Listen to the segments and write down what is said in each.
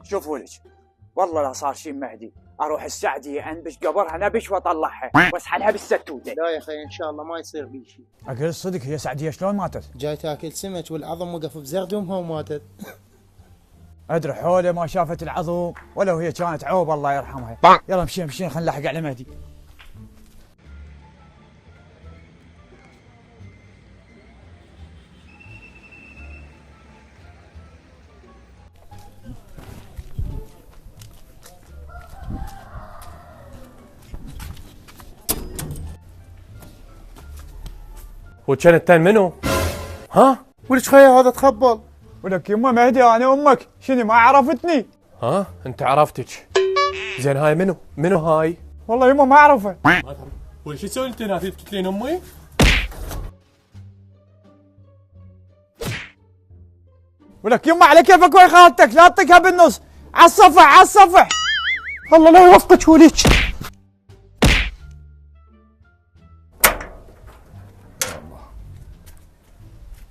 شوفوا لك، والله لا صار شي مهدي اروح السعديه انبش قبرها نبش واطلعها واسحلها بالستوده. لا يا اخي ان شاء الله ما يصير بي شيء. اقول الصدق، هي سعديه شلون ماتت؟ جاي تاكل سمك والعظم وقف بزردمها وماتت. ادري حوله ما شافت العظم ولو هي كانت عوب الله يرحمها. يلا مشينا خلينا نلحق على مهدي. وكان الثاني منو؟ ها؟ وليش خيا هذا تخبل؟ ولك يما مهدي انا امك، شنو ما عرفتني؟ ها؟ انت عرفتك. زين هاي منو؟ منو هاي؟ والله يما ما اعرفه. ما تعرف. وش تسوي انت هنا تقتلين امي؟ ولك يما على كيفك ويا خالتك، لا تطقها بالنص، على الصفح على الصفح. الله لا يوفقك وليك.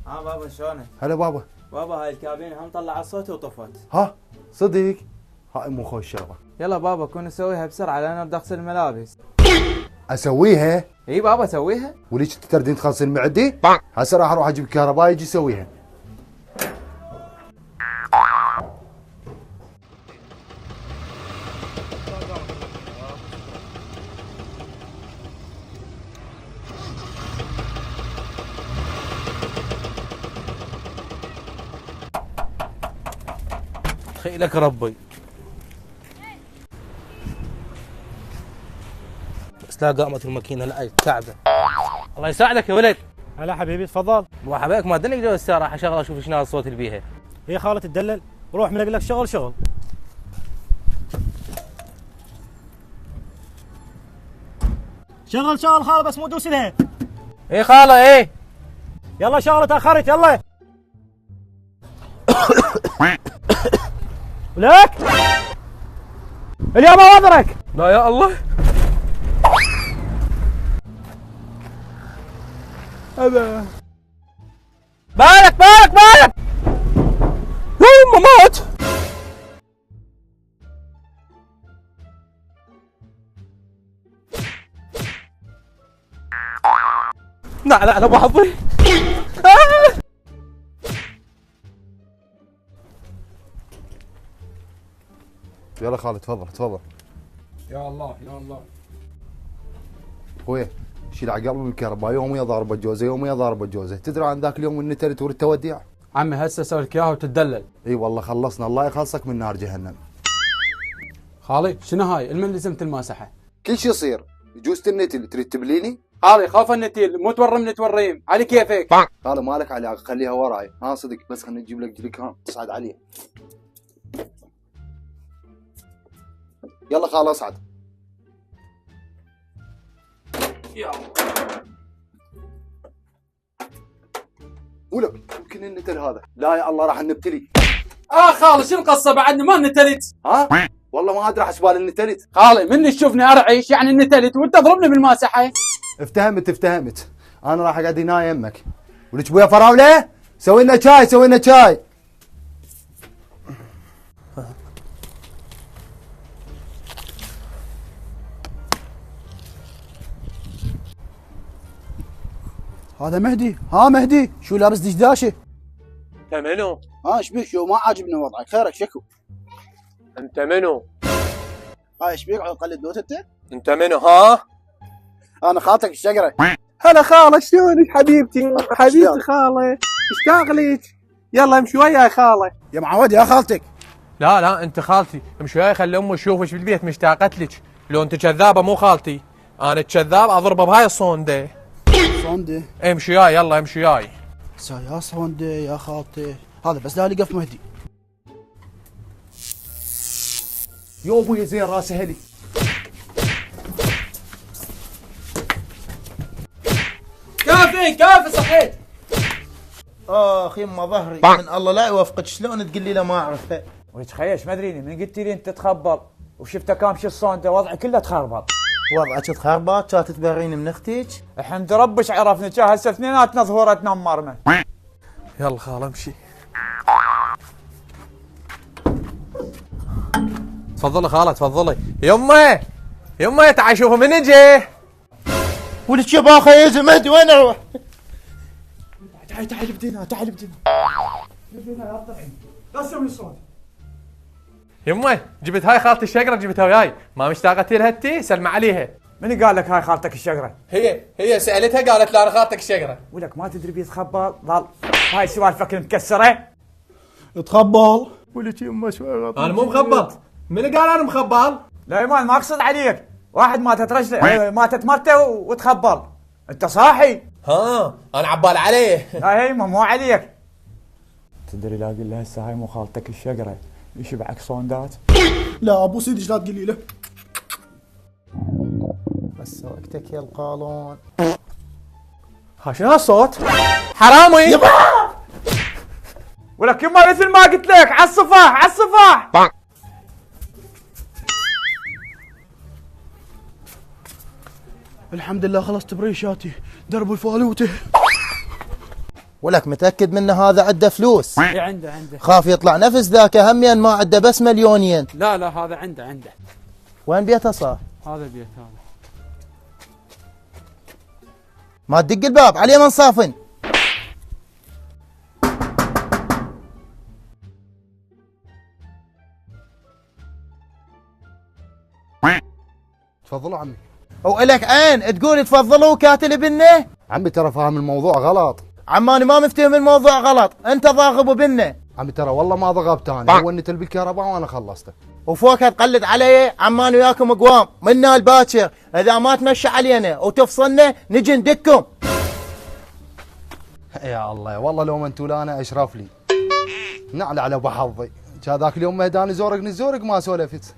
ها بابا شلونك؟ هلا بابا. بابا هاي الكابين هم طلع الصوت وطفت. ها صدق؟ هاي مو خوش شغله. يلا بابا كون نسويها بسرعه لان بدي اغسل الملابس. اسويها؟ اي بابا سويها. وليش تردين تخلصين معدي؟ هسه راح اروح اجيب كهرباء يجي يسويها. خيلك ربي. بس لا قامت الماكينه لا تعبه. الله يساعدك يا ولد. هلا حبيبي تفضل. ابو حبايبك ما ادني جو الساعه راح اشغل اشوف شنو الصوت اللي بيها. هي خالة تدلل، روح ملق لك شغل شغل. شغل شغل خاله بس مو دوس لها. ايه خاله ايه. يلا شغله تاخرت يلا. ولك اليوم اوضرك. لا يا الله. هذا بالك بالك بالك. يوم مات. لا لا لا ابو حظي. يلا خالد تفضل تفضل. يا الله يا الله. اخويا شيل عقل من الكهرباء، يوم يا ضاربه جوزه يوم يا ضاربه جوزه. تدري عن ذاك اليوم اللي تريد تورد توديع؟ عمي هسه اسوي لك اياها وتدلل. اي والله خلصنا، الله يخلصك من نار جهنم. خالي شنو هاي؟ المن لزمت الماسحه. كل شيء يصير. يجوز النتل تريد تبليني؟ خالي خاف النتيل مو تورم توريم على كيفك. قال مالك علي خليها وراي. ها صدق بس خلينا نجيب لك جريكان تصعد عليه. يلا خال اصعد. ولك يمكن النتل هذا. لا يا الله راح نبتلي. خالي شنو القصه بعدني ما نتلت. ها؟ والله ما ادري حسبال النتلت. خالي مني تشوفني ارعيش يعني النتلت وانت تضربني بالماسحه. افتهمت. انا راح اقعد هنا يمك. ولك بويا فراوله؟ سوي لنا شاي سوي لنا شاي. هذا مهدي. ها مهدي شو لابس دشداشه؟ انت منو؟ ها ايش بيك؟ شو ما عاجبني وضعك؟ خيرك شكو؟ انت منو؟ ها ايش بيك؟ قلد دوت انت؟ انت منو ها؟ انا خالتك الشقره. هلا خاله شلونك حبيبتي؟ حبيبتي خاله اشتاق لك. يلا امشي وياي يا خاله. يا معود يا خالتك. لا لا انت خالتي، امشي وياي خلي امي تشوفك بالبيت مشتاقت لك. لو انت كذابه مو خالتي، انا كذاب اضربه بهاي الصونده. صونده؟ امشي وياي يلا امشي وياي. يا صونده يا خالتي. هذا بس لا لقف مهدي. يا ابوي زين راسه هلي. كافي صحيت. اخ يما ظهري من الله لا يوفقك. شلون تقول لي لا ما اعرفه؟ ويتخيش ما ادري من قلت لي انت تخبل وشفته كامش الصونده وضعي كله تخربط. وضعك تخربط كانت تبريني من اختك. الحمد ربش عرفنا كان هسه اثنيناتنا ظهورتنا مرمى. يلا خاله امشي. تفضلي خالة تفضلي. يمه تعال شوفوا من اجي. ولك يا باخي يا زمد وين اروح؟ تعال بدينا تعال بدينا لا تسوي صوت. يمه جبت هاي خالتي الشقرة جبتها وياي، ما مشتاقتي لها انتي؟ سلمى عليها. من قال لك هاي خالتك الشقره؟ هي سألتها قالت لا انا خالتك الشقرة. ولك ما تدري بيت خبال ضل هاي سوالفك المكسره. تخبل. ولك يمه شوي غلط. انا مو مخبل. من قال انا مخبل؟ لا يمان ما اقصد عليك، واحد ماتت رجله ماتت مرته وتخبل، انت صاحي؟ ها انا عبال عليه. لا هي مو عليك. تدري لا اقول له هسه هاي مو خالتك الشقره يشبعك صوندات. لا ابو سيدي لا تقولي له. بس وقتك يا القالون. ها شنو هالصوت؟ حرامي. ولك يما مثل ما قلت لك على الصفاح على الصفاح. الحمد لله خلصت بريشاتي، درب الفالوته. ولك متأكد منه هذا عنده فلوس؟ اي عنده خاف يطلع نفس ذاك همين ما عنده بس مليونين. لا هذا عنده وين بيته صار؟ هذا البيت هذا. ما تدق الباب عليه من صافن. تفضلوا عمي. وإلك عين تقول تفضلوا كاتل بنه؟ عمي ترى فاهم الموضوع غلط. عماني ما مفتهم الموضوع غلط، انت ضاغب بنه. عمي ترى والله ما ضغبت انا، هو النتل بالكهرباء وانا خلصته. وفوقها تقلد علي. عمان وياكم قوام منا الباكر، اذا ما تمشي علينا وتفصلنا نجي ندكم. يا الله والله لو ما انتوا لا انا اشرف لي. نعلى على ابو حظي، ذاك اليوم مهداني زورق نزورق ما سولفت.